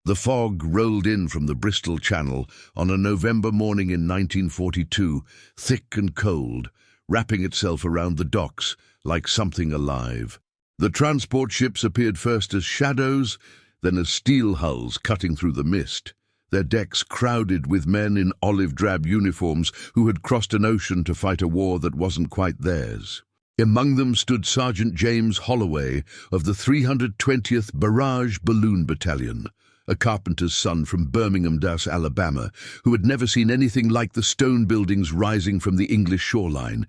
The fog rolled in from the Bristol Channel on a November morning in 1942, thick and cold, wrapping itself around the docks like something alive. The transport ships appeared first as shadows, then as steel hulls cutting through the mist, their decks crowded with men in olive-drab uniforms who had crossed an ocean to fight a war that wasn't quite theirs. Among them stood Sergeant James Holloway of the 320th Barrage Balloon Battalion, a carpenter's son from Birmingham, Alabama, who had never seen anything like the stone buildings rising from the English shoreline,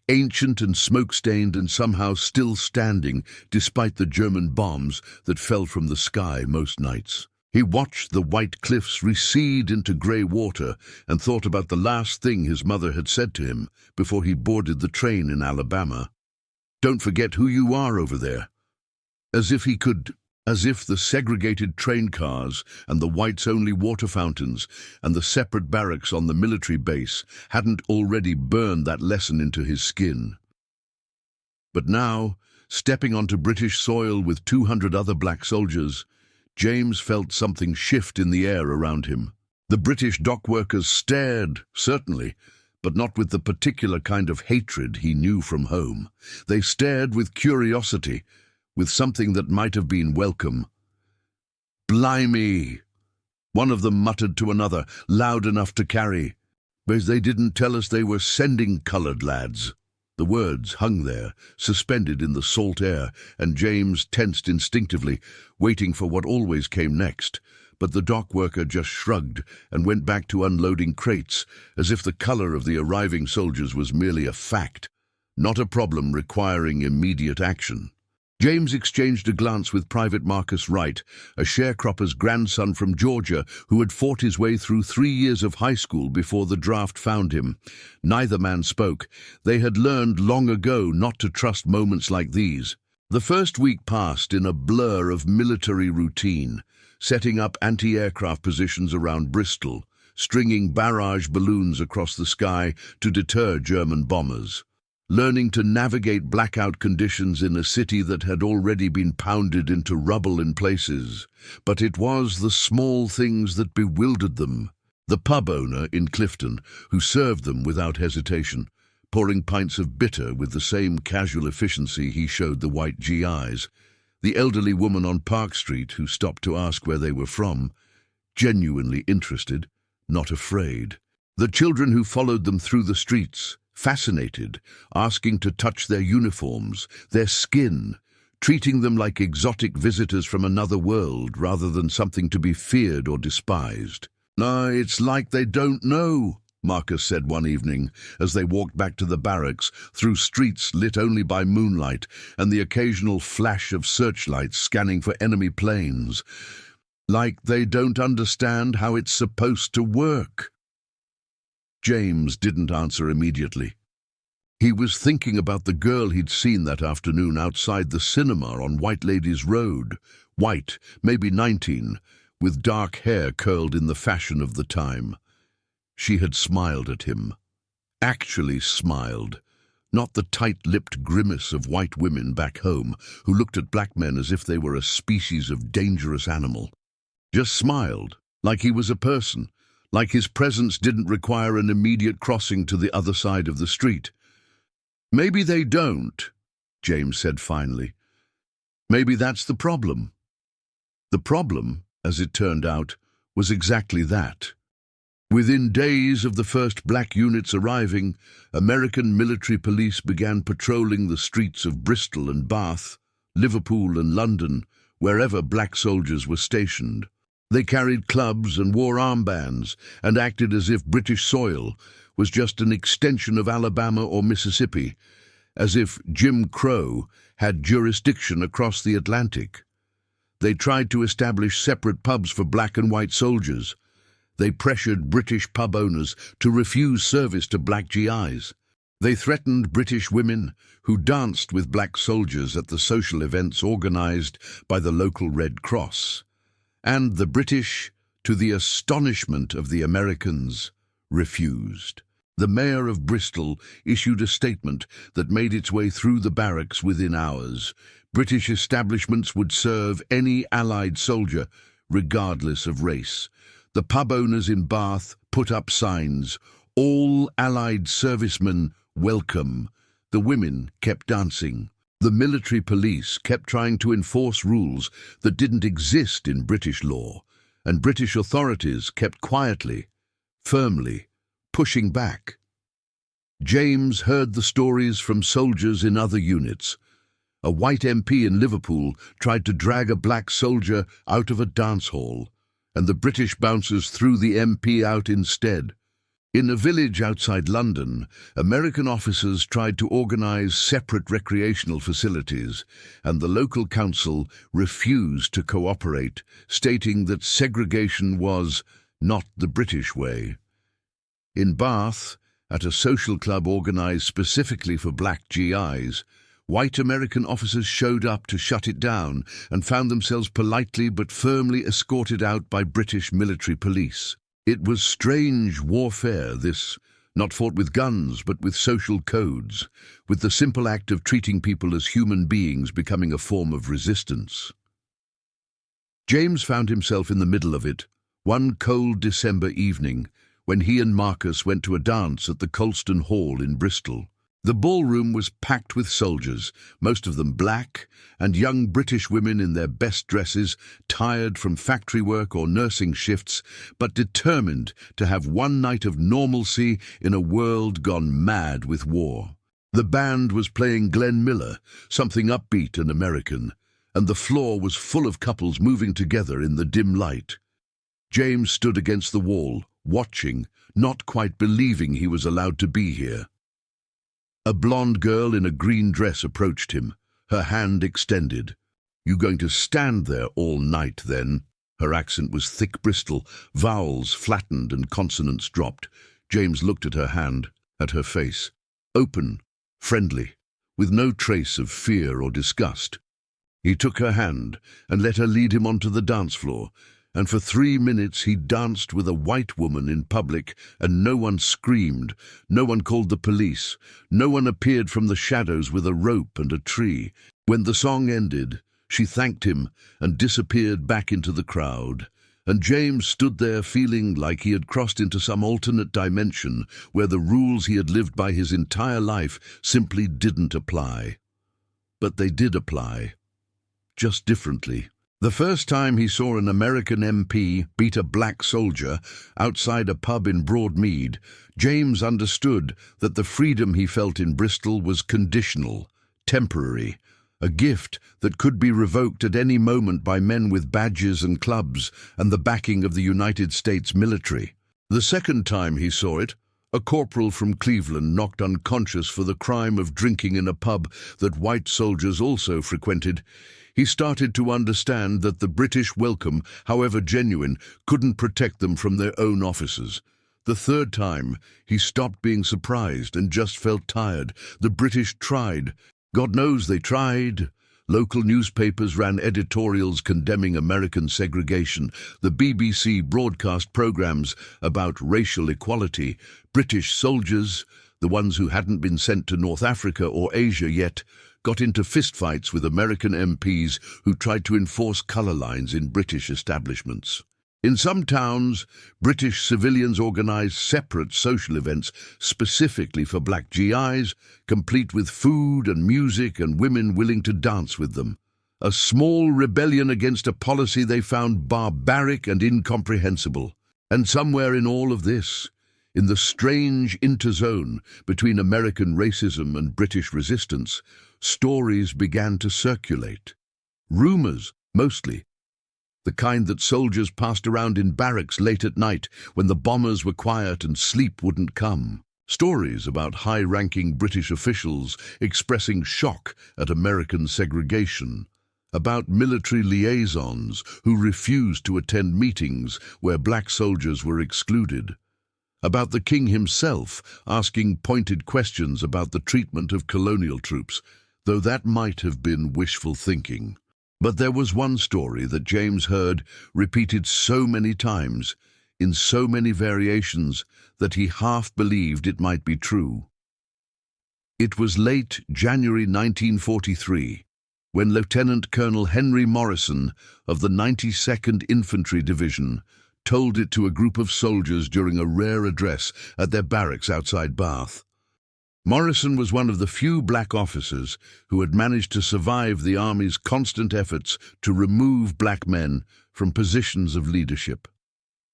ancient and smoke-stained and somehow still standing despite the German bombs that fell from the sky most nights. He watched the white cliffs recede into grey water and thought about the last thing his mother had said to him before he boarded the train in Alabama. "Don't forget who you are over there." As if the segregated train cars and the whites-only water fountains and the separate barracks on the military base hadn't already burned that lesson into his skin. But now, stepping onto British soil with 200 other black soldiers, James felt something shift in the air around him. The British dock workers stared, certainly, but not with the particular kind of hatred he knew from home. They stared with curiosity, with something that might have been welcome. "Blimey!" one of them muttered to another, loud enough to carry. "But they didn't tell us they were sending coloured lads." The words hung there, suspended in the salt air, and James tensed instinctively, waiting for what always came next. But the dock worker just shrugged and went back to unloading crates, as if the colour of the arriving soldiers was merely a fact, not a problem requiring immediate action. James exchanged a glance with Private Marcus Wright, a sharecropper's grandson from Georgia who had fought his way through 3 years of high school before the draft found him. Neither man spoke. They had learned long ago not to trust moments like these. The first week passed in a blur of military routine, setting up anti-aircraft positions around Bristol, stringing barrage balloons across the sky to deter German bombers, learning to navigate blackout conditions in a city that had already been pounded into rubble in places. But it was the small things that bewildered them. The pub owner in Clifton, who served them without hesitation, pouring pints of bitter with the same casual efficiency he showed the white GIs. The elderly woman on Park Street who stopped to ask where they were from, genuinely interested, not afraid. The children who followed them through the streets, fascinated, asking to touch their uniforms, their skin, treating them like exotic visitors from another world rather than something to be feared or despised. It's like they don't know," Marcus said one evening as they walked back to the barracks through streets lit only by moonlight and the occasional flash of searchlights scanning for enemy planes. "Like they don't understand how it's supposed to work." James didn't answer immediately. He was thinking about the girl he'd seen that afternoon outside the cinema on White Ladies Road, white, maybe 19, with dark hair curled in the fashion of the time. She had smiled at him. Actually smiled, not the tight-lipped grimace of white women back home who looked at black men as if they were a species of dangerous animal. Just smiled, like he was a person, like his presence didn't require an immediate crossing to the other side of the street. "Maybe they don't," James said finally. "Maybe that's the problem." The problem, as it turned out, was exactly that. Within days of the first black units arriving, American military police began patrolling the streets of Bristol and Bath, Liverpool and London, wherever black soldiers were stationed. They carried clubs and wore armbands and acted as if British soil was just an extension of Alabama or Mississippi, as if Jim Crow had jurisdiction across the Atlantic. They tried to establish separate pubs for black and white soldiers. They pressured British pub owners to refuse service to black GIs. They threatened British women who danced with black soldiers at the social events organized by the local Red Cross. And the British, to the astonishment of the Americans, refused. The mayor of Bristol issued a statement that made its way through the barracks within hours. British establishments would serve any Allied soldier, regardless of race. The pub owners in Bath put up signs, "All Allied servicemen welcome." The women kept dancing. The military police kept trying to enforce rules that didn't exist in British law, and British authorities kept quietly, firmly, pushing back. James heard the stories from soldiers in other units. A white MP in Liverpool tried to drag a black soldier out of a dance hall, and the British bouncers threw the MP out instead. In a village outside London, American officers tried to organise separate recreational facilities, and the local council refused to cooperate, stating that segregation was not the British way. In Bath, at a social club organised specifically for black GIs, white American officers showed up to shut it down and found themselves politely but firmly escorted out by British military police. It was strange warfare, this, not fought with guns but with social codes, with the simple act of treating people as human beings becoming a form of resistance. James found himself in the middle of it, one cold December evening, when he and Marcus went to a dance at the Colston Hall in Bristol. The ballroom was packed with soldiers, most of them black, and young British women in their best dresses, tired from factory work or nursing shifts, but determined to have one night of normalcy in a world gone mad with war. The band was playing Glenn Miller, something upbeat and American, and the floor was full of couples moving together in the dim light. James stood against the wall, watching, not quite believing he was allowed to be here. A blonde girl in a green dress approached him, her hand extended. "You going to stand there all night, then?" Her accent was thick Bristol, vowels flattened and consonants dropped. James looked at her hand, at her face. Open, friendly, with no trace of fear or disgust. He took her hand and let her lead him onto the dance floor, and for 3 minutes he danced with a white woman in public, and no one screamed, no one called the police, no one appeared from the shadows with a rope and a tree. When the song ended, she thanked him and disappeared back into the crowd, and James stood there feeling like he had crossed into some alternate dimension where the rules he had lived by his entire life simply didn't apply. But they did apply, just differently. The first time he saw an American MP beat a black soldier outside a pub in Broadmead, James understood that the freedom he felt in Bristol was conditional, temporary, a gift that could be revoked at any moment by men with badges and clubs and the backing of the United States military. The second time he saw it, a corporal from Cleveland knocked unconscious for the crime of drinking in a pub that white soldiers also frequented, he started to understand that the British welcome, however genuine, couldn't protect them from their own officers. The third time, he stopped being surprised and just felt tired. The British tried. God knows they tried. Local newspapers ran editorials condemning American segregation. The BBC broadcast programs about racial equality. British soldiers, the ones who hadn't been sent to North Africa or Asia yet, got into fistfights with American MPs who tried to enforce colour lines in British establishments. In some towns, British civilians organised separate social events specifically for black GIs, complete with food and music and women willing to dance with them. A small rebellion against a policy they found barbaric and incomprehensible. And somewhere in all of this, in the strange interzone between American racism and British resistance, stories began to circulate. Rumours, mostly. The kind that soldiers passed around in barracks late at night when the bombers were quiet and sleep wouldn't come. Stories about high-ranking British officials expressing shock at American segregation. About military liaisons who refused to attend meetings where black soldiers were excluded. About the king himself asking pointed questions about the treatment of colonial troops, though that might have been wishful thinking. But there was one story that James heard repeated so many times, in so many variations, that he half believed it might be true. It was late January 1943. when Lieutenant Colonel Henry Morrison of the 92nd Infantry Division told it to a group of soldiers during a rare address at their barracks outside Bath. Morrison was one of the few black officers who had managed to survive the Army's constant efforts to remove black men from positions of leadership,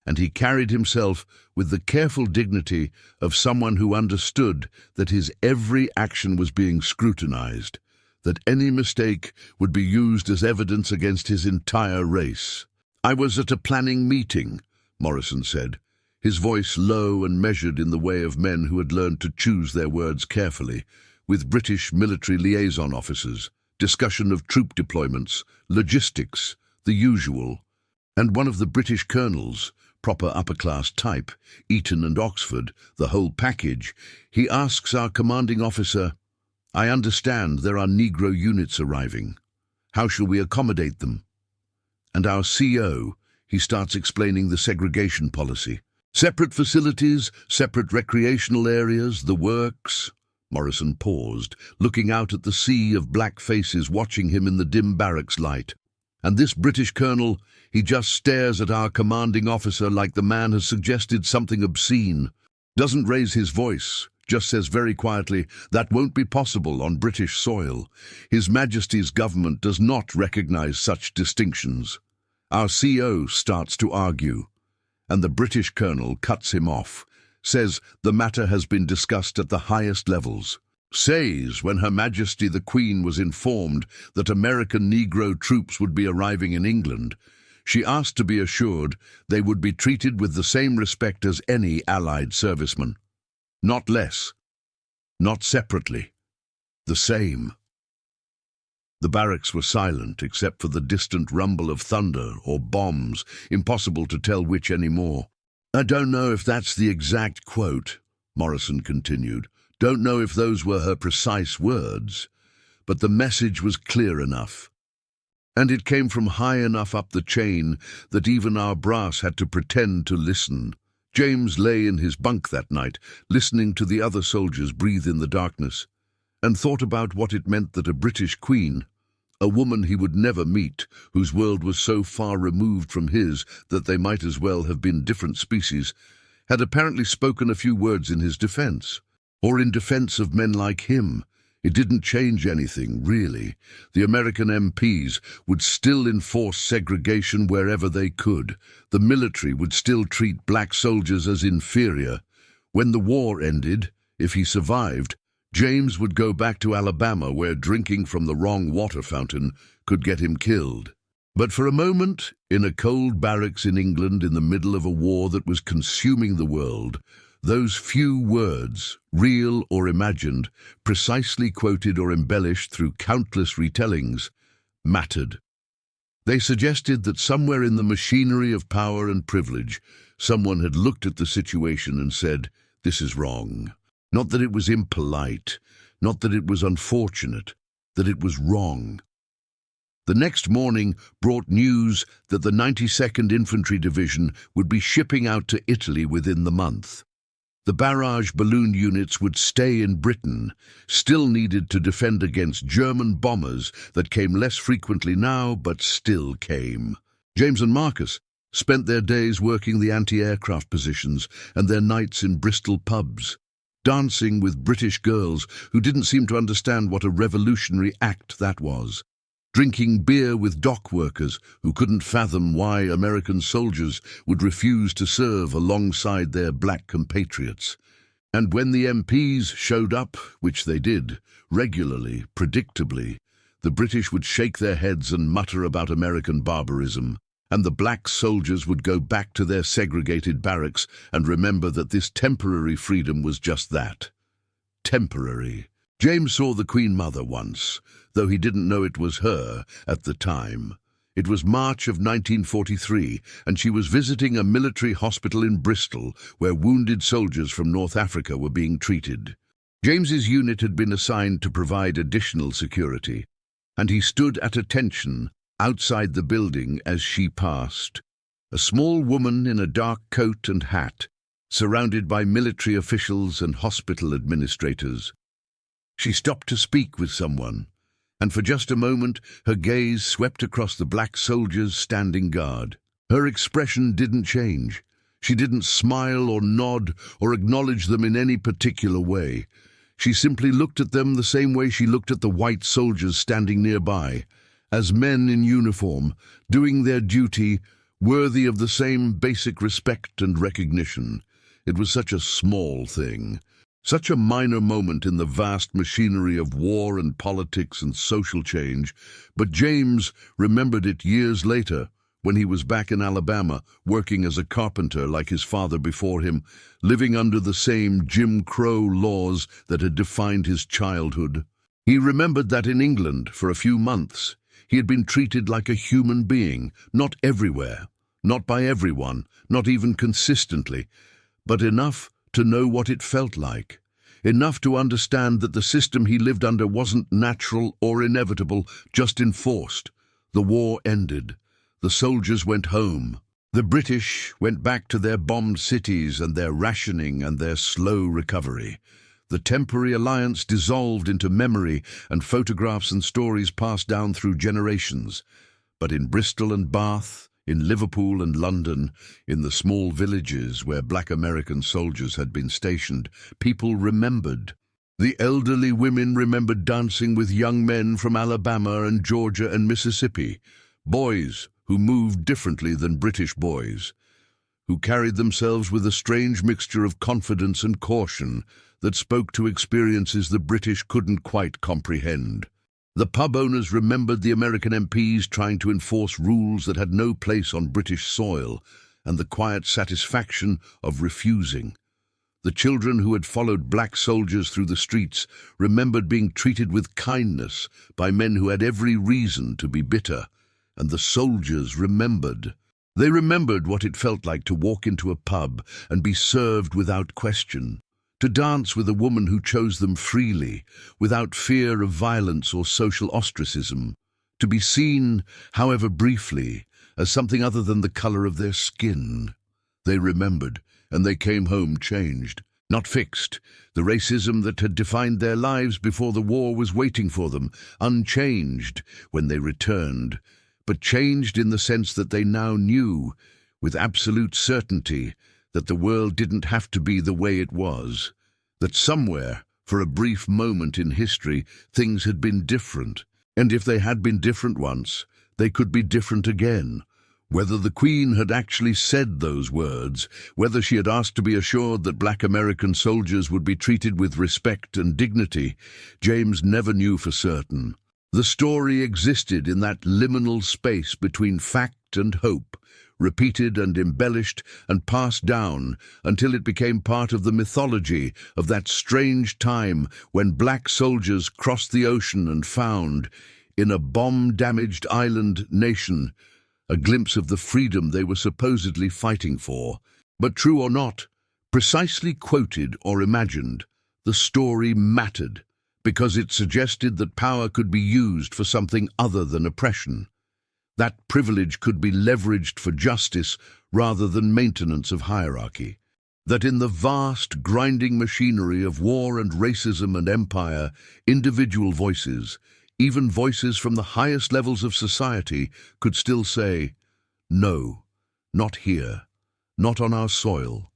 and he carried himself with the careful dignity of someone who understood that his every action was being scrutinized, that any mistake would be used as evidence against his entire race. "I was at a planning meeting," Morrison said, his voice low and measured in the way of men who had learned to choose their words carefully, with British military liaison officers, discussion of troop deployments, logistics, the usual, and one of the British colonels, proper upper-class type, Eton and Oxford, the whole package, he asks our commanding officer, "I understand there are Negro units arriving. How shall we accommodate them?" And our CO, he starts explaining the segregation policy. "Separate facilities, separate recreational areas, the works." Morrison paused, looking out at the sea of black faces watching him in the dim barracks light. And this British colonel, he just stares at our commanding officer like the man has suggested something obscene. Doesn't raise his voice, just says very quietly, "That won't be possible on British soil. His Majesty's government does not recognize such distinctions." Our CO starts to argue, and the British colonel cuts him off, says the matter has been discussed at the highest levels, says when Her Majesty the Queen was informed that American Negro troops would be arriving in England, she asked to be assured they would be treated with the same respect as any Allied serviceman. Not less, not separately, the same. The barracks were silent except for the distant rumble of thunder or bombs, impossible to tell which anymore. "I don't know if that's the exact quote," Morrison continued. "Don't know if those were her precise words, but the message was clear enough. And it came from high enough up the chain that even our brass had to pretend to listen." James lay in his bunk that night, listening to the other soldiers breathe in the darkness, and thought about what it meant that a British queen, a woman he would never meet, whose world was so far removed from his that they might as well have been different species, had apparently spoken a few words in his defense, or in defense of men like him. It didn't change anything, really. The American MPs would still enforce segregation wherever they could. The military would still treat black soldiers as inferior. When the war ended, if he survived, James would go back to Alabama, where drinking from the wrong water fountain could get him killed. But for a moment, in a cold barracks in England in the middle of a war that was consuming the world, those few words, real or imagined, precisely quoted or embellished through countless retellings, mattered. They suggested that somewhere in the machinery of power and privilege, someone had looked at the situation and said, "This is wrong." Not that it was impolite, not that it was unfortunate, that it was wrong. The next morning brought news that the 92nd Infantry Division would be shipping out to Italy within the month. The barrage balloon units would stay in Britain, still needed to defend against German bombers that came less frequently now, but still came. James and Marcus spent their days working the anti-aircraft positions and their nights in Bristol pubs, dancing with British girls who didn't seem to understand what a revolutionary act that was, drinking beer with dock workers who couldn't fathom why American soldiers would refuse to serve alongside their black compatriots. And when the MPs showed up, which they did, regularly, predictably, the British would shake their heads and mutter about American barbarism, and the black soldiers would go back to their segregated barracks and remember that this temporary freedom was just that. Temporary. James saw the Queen Mother once, though he didn't know it was her at the time. It was March of 1943, and she was visiting a military hospital in Bristol where wounded soldiers from North Africa were being treated. James's unit had been assigned to provide additional security, and he stood at attention outside the building as she passed. A small woman in a dark coat and hat, surrounded by military officials and hospital administrators. She stopped to speak with someone, and for just a moment her gaze swept across the black soldiers standing guard. Her expression didn't change. She didn't smile or nod or acknowledge them in any particular way. She simply looked at them the same way she looked at the white soldiers standing nearby, as men in uniform, doing their duty, worthy of the same basic respect and recognition. It was such a small thing, such a minor moment in the vast machinery of war and politics and social change, but James remembered it years later, when he was back in Alabama, working as a carpenter like his father before him, living under the same Jim Crow laws that had defined his childhood. He remembered that in England, for a few months, he had been treated like a human being, not everywhere, not by everyone, not even consistently, but enough to know what it felt like, enough to understand that the system he lived under wasn't natural or inevitable, just enforced. The war ended. The soldiers went home. The British went back to their bombed cities and their rationing and their slow recovery. The temporary alliance dissolved into memory, and photographs and stories passed down through generations. But in Bristol and Bath, in Liverpool and London, in the small villages where black American soldiers had been stationed, people remembered. The elderly women remembered dancing with young men from Alabama and Georgia and Mississippi, boys who moved differently than British boys, who carried themselves with a strange mixture of confidence and caution that spoke to experiences the British couldn't quite comprehend. The pub owners remembered the American MPs trying to enforce rules that had no place on British soil, and the quiet satisfaction of refusing. The children who had followed black soldiers through the streets remembered being treated with kindness by men who had every reason to be bitter. And the soldiers remembered. They remembered what it felt like to walk into a pub and be served without question, to dance with a woman who chose them freely, without fear of violence or social ostracism, to be seen, however briefly, as something other than the color of their skin. They remembered, and they came home changed, not fixed. The racism that had defined their lives before the war was waiting for them, unchanged when they returned, but changed in the sense that they now knew, with absolute certainty, that the world didn't have to be the way it was, that somewhere, for a brief moment in history, things had been different, and if they had been different once, they could be different again. Whether the Queen had actually said those words, whether she had asked to be assured that black American soldiers would be treated with respect and dignity, James never knew for certain. The story existed in that liminal space between fact and hope, repeated and embellished and passed down until it became part of the mythology of that strange time when black soldiers crossed the ocean and found, in a bomb-damaged island nation, a glimpse of the freedom they were supposedly fighting for. But true or not, precisely quoted or imagined, the story mattered, because it suggested that power could be used for something other than oppression. That privilege could be leveraged for justice rather than maintenance of hierarchy. That in the vast, grinding machinery of war and racism and empire, individual voices, even voices from the highest levels of society, could still say, "No, not here, not on our soil,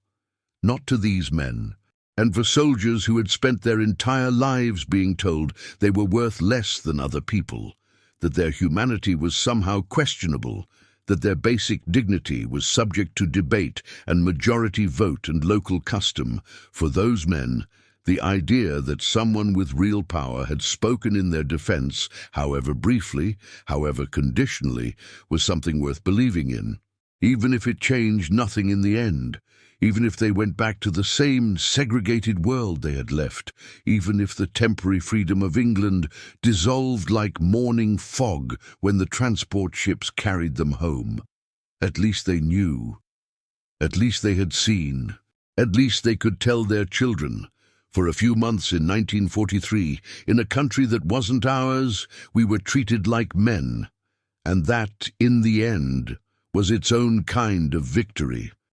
not to these men." And for soldiers who had spent their entire lives being told they were worth less than other people, that their humanity was somehow questionable, that their basic dignity was subject to debate and majority vote and local custom, for those men, the idea that someone with real power had spoken in their defense, however briefly, however conditionally, was something worth believing in, even if it changed nothing in the end. Even if they went back to the same segregated world they had left, even if the temporary freedom of England dissolved like morning fog when the transport ships carried them home. At least they knew. At least they had seen. At least they could tell their children. For a few months in 1943, in a country that wasn't ours, we were treated like men. And that, in the end, was its own kind of victory.